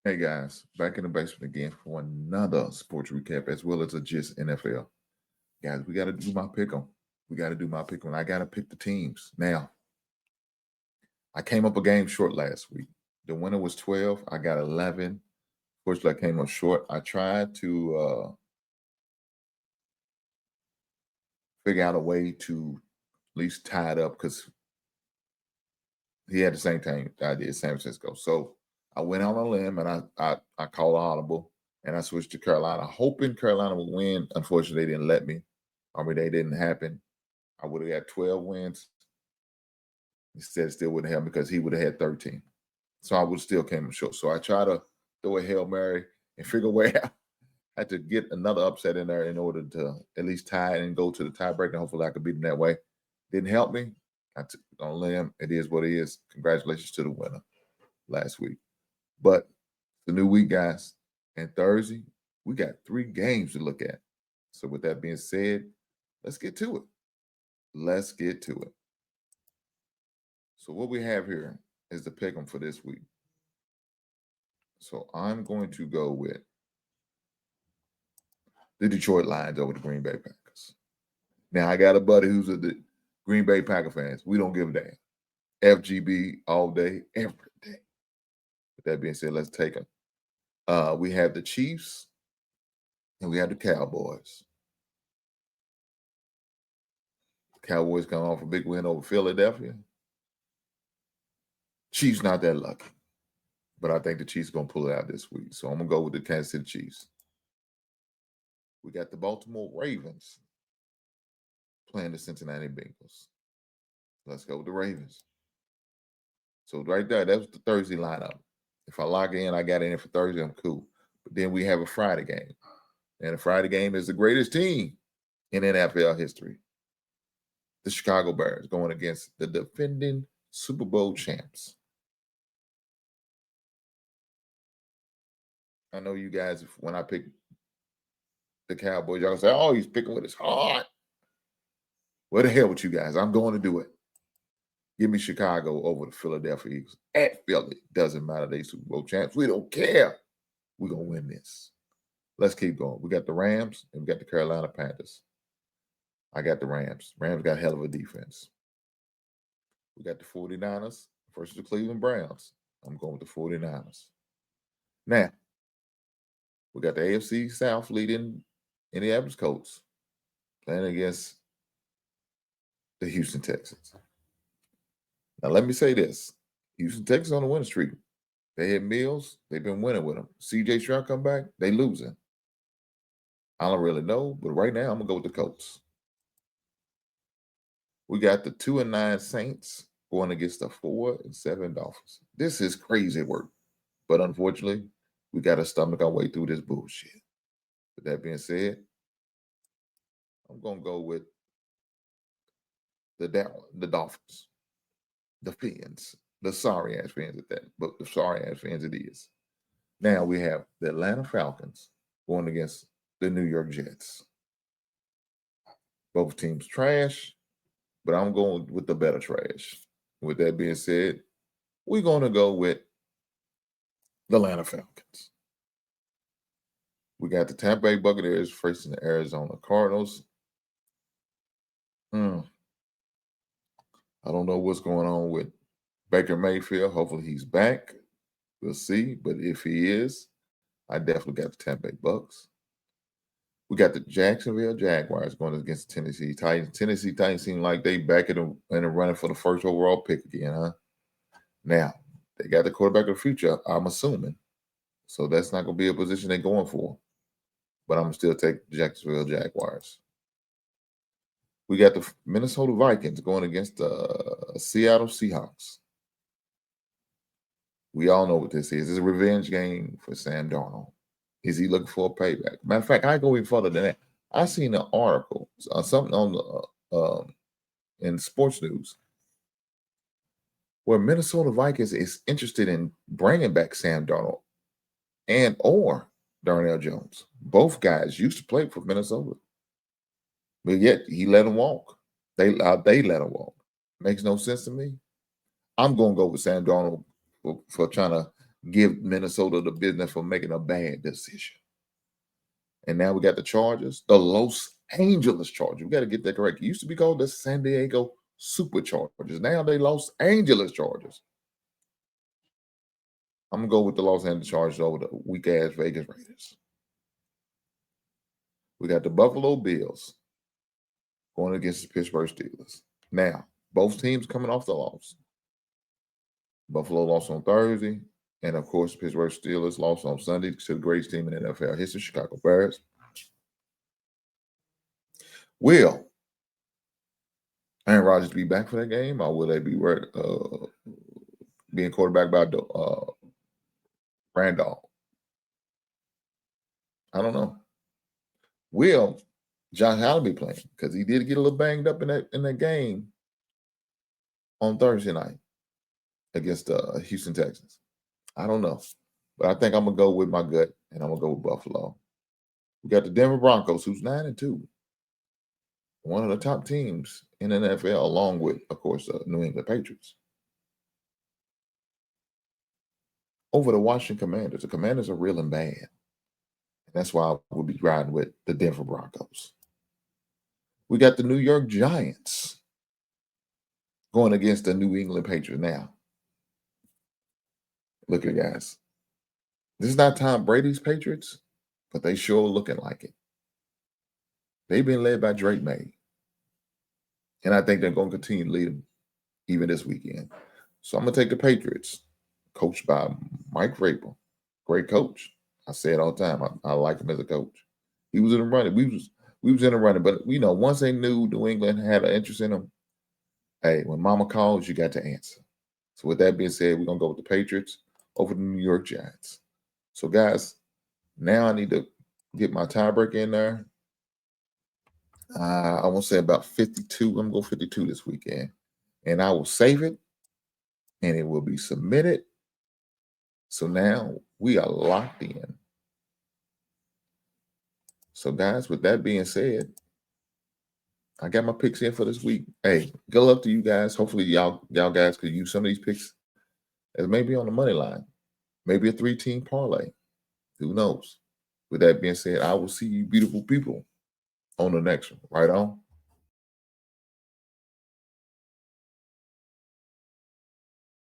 Hey guys, back in the basement again for another sports recap as well as a Gist NFL. Guys, we got to do my pick 'em. We got to do my pick 'em. I got to pick the teams. Now, I came up a game short last week. The winner was 12. I got 11. Fortunately, I came up short. I tried to figure out a way to at least tie it up because he had the same team I did, San Francisco. So I went out on a limb and I called audible and I switched to Carolina, hoping Carolina would win. Unfortunately, they didn't let me. They didn't happen. I would have got 12 wins. Instead, it still wouldn't have because he would have had 13. So I would still came up short. So I tried to throw a Hail Mary and figure a way out. I had to get another upset in there in order to at least tie it and go to the tiebreaker. Hopefully I could beat him that way. Didn't help me. I took it on a limb. It is what it is. Congratulations to the winner last week. But the new week, guys, and Thursday, we got 3 games to look at. So with that being said, let's get to it. Let's get to it. So what we have here is the pick 'em for this week. So I'm going to go with the Detroit Lions over the Green Bay Packers. Now, I got a buddy who's a Green Bay Packer fans. We don't give a damn. FGB all day, every day. With that being said, let's take them. We have the Chiefs and we have the Cowboys. The Cowboys come off a big win over Philadelphia. Chiefs not that lucky. But I think the Chiefs are going to pull it out this week. So I'm going to go with the Kansas City Chiefs. We got the Baltimore Ravens playing the Cincinnati Bengals. Let's go with the Ravens. So right there, that was the Thursday lineup. If I lock in, I got in for Thursday, I'm cool. But then we have a Friday game. And the Friday game is the greatest team in NFL history. The Chicago Bears going against the defending Super Bowl champs. I know you guys, when I pick the Cowboys, y'all say, oh, he's picking with his heart. What the hell with you guys? I'm going to do it. Give me Chicago over the Philadelphia Eagles. At Philly. Doesn't matter. They Super Bowl champs. We don't care. We're going to win this. Let's keep going. We got the Rams and we got the Carolina Panthers. I got the Rams. Rams got hell of a defense. We got the 49ers versus the Cleveland Browns. I'm going with the 49ers. Now, we got the AFC South leading Indianapolis Colts playing against the Houston Texans. Now, let me say this. Houston Texans on the winning streak. They had Mills. They've been winning with them. CJ Stroud come back. They losing. I don't really know, but right now I'm going to go with the Colts. We got the 2-9 Saints going against the 4-7 Dolphins. This is crazy work. But unfortunately, we got to stomach our way through this bullshit. With that being said, I'm going to go with the Dolphins. The Fins. The sorry-ass fans at that. But the sorry-ass fans it is. Now we have the Atlanta Falcons going against the New York Jets. Both teams trash, but I'm going with the better trash. With that being said, we're going to go with the Atlanta Falcons. We got the Tampa Bay Buccaneers facing the Arizona Cardinals. I don't know what's going on with Baker Mayfield. Hopefully he's back. We'll see. But if he is, I definitely got the Tampa Bay Bucks. We got the Jacksonville Jaguars going against the Tennessee Titans. Tennessee Titans seem like they back in the running for the first overall pick again, huh? Now, they got the quarterback of the future, I'm assuming. So that's not going to be a position they're going for. But I'm going to still take the Jacksonville Jaguars. We got the Minnesota Vikings going against the Seattle Seahawks. We all know what this is. It's a revenge game for Sam Darnold. Is he looking for a payback? Matter of fact, I go even further than that. I seen an article, something on the in sports news, where Minnesota Vikings is interested in bringing back Sam Darnold and or Darnell Jones. Both guys used to play for Minnesota, but yet he let him walk. They let him walk. Makes no sense to me. I'm going to go with Sam Darnold for trying to give Minnesota the business for making a bad decision. And now we got the Chargers, the Los Angeles Chargers. We got to get that correct. It used to be called the San Diego Superchargers. Now they Los Angeles Chargers. I'm going to go with the Los Angeles Chargers over the weak-ass Vegas Raiders. We got the Buffalo Bills going against the Pittsburgh Steelers. Now, both teams coming off the loss. Buffalo lost on Thursday. And, of course, Pittsburgh Steelers lost on Sunday to the greatest team in NFL history, Chicago Bears. Will Aaron Rodgers be back for that game, or will they be being quarterbacked by Randolph? I don't know. Will Josh Allen be playing? Because he did get a little banged up in that game on Thursday night against the Houston Texans. I don't know. But I think I'm going to go with my gut, and I'm going to go with Buffalo. We got the Denver Broncos, who's 9-2. One of the top teams in the NFL, along with, of course, the New England Patriots. Over the Washington Commanders. The Commanders are real and bad. And that's why I will be riding with the Denver Broncos. We got the New York Giants going against the New England Patriots. Now, look at guys. This is not Tom Brady's Patriots, but they sure looking like it. They've been led by Drake May. And I think they're going to continue to lead them even this weekend. So I'm going to take the Patriots, coached by Mike Vrabel. Great coach. I say it all the time. I like him as a coach. He was in the running. We was in the running. But, once they knew New England had an interest in him, hey, when mama calls, you got to answer. So with that being said, we're going to go with the Patriots over the New York Giants. So, guys, now I need to get my tiebreaker in there. I want to say about 52. I'm going to go 52 this weekend. And I will save it, and it will be submitted. So now we are locked in. So, guys, with that being said, I got my picks in for this week. Hey, good luck to you guys. Hopefully, y'all guys could use some of these picks as maybe on the money line. Maybe a 3-team parlay. Who knows? With that being said, I will see you beautiful people on the next one. Right on?